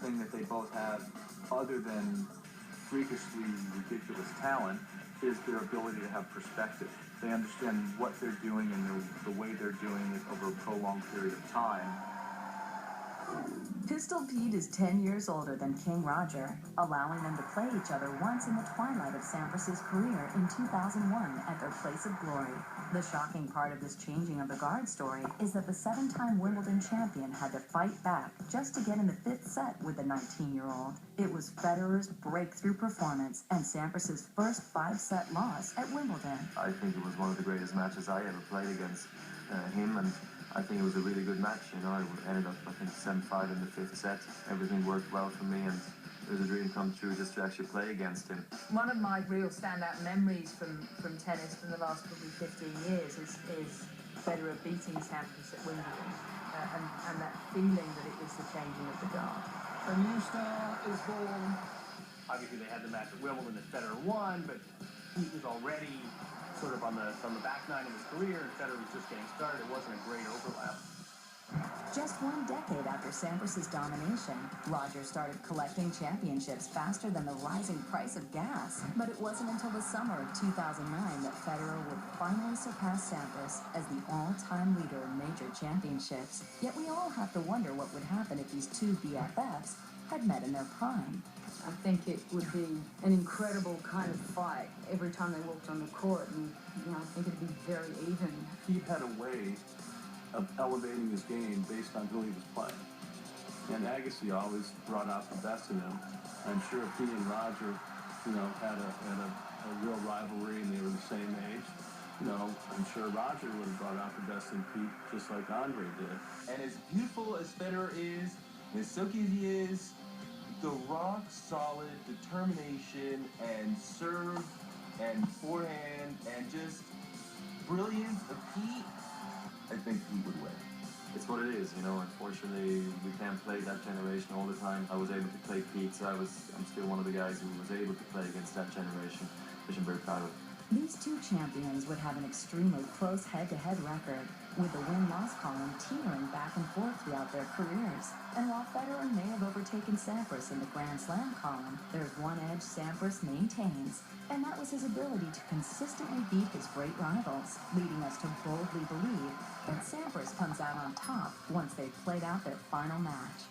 thing that they both have, other than freakishly ridiculous talent, is their ability to have perspective. They understand what they're doing and the way they're doing it over a prolonged period of time. Pistol Pete is 10 years older than King Roger, allowing them to play each other once in the twilight of Sampras's career in 2001 at their place of glory. The shocking part of this changing of the guard story is that the 7-time Wimbledon champion had to fight back just to get in the 5th set with the 19-year-old. It was Federer's breakthrough performance and Sampras's first 5-set loss at Wimbledon. I think it was one of the greatest matches I ever played against him, and I think it was a really good match. You know, I ended up, I think, 7-5 in the 5th set. Everything worked well for me, and it was a dream come true just to actually play against him. One of my real standout memories from tennis from the last probably 15 years is Federer beating Sampras at Wimbledon, and that feeling that it was the changing of the guard. A new star is born. Obviously, they had the match at Wimbledon that Federer won, but he was already sort of on the back nine of his career, and Federer was just getting started. It wasn't a great overlap. Just 1 decade after Sampras's domination, Roger started collecting championships faster than the rising price of gas. But it wasn't until the summer of 2009 that Federer would finally surpass Sampras as the all-time leader in major championships. Yet we all have to wonder what would happen if these two BFFs had met in their prime. I think it would be an incredible kind of fight every time they walked on the court, and I think it'd be very even. He had a way of elevating his game based on who he was playing. And Agassi always brought out the best in him. I'm sure if he and Roger, had a real rivalry and they were the same age, I'm sure Roger would have brought out the best in Pete, just like Andre did. And as beautiful as Federer is, and as silky as he is, the rock-solid determination and serve and forehand and just brilliance of Pete, I think Pete would win. It's what it is, Unfortunately, we can't play that generation all the time. I was able to play Pete, so I'm still one of the guys who was able to play against that generation, which I'm very proud of. These two champions would have an extremely close head-to-head record, with the win-loss column teetering back and forth throughout their careers. And while Federer may have overtaken Sampras in the Grand Slam column, there's one edge Sampras maintains, and that was his ability to consistently beat his great rivals, leading us to boldly believe that Sampras comes out on top once they've played out their final match.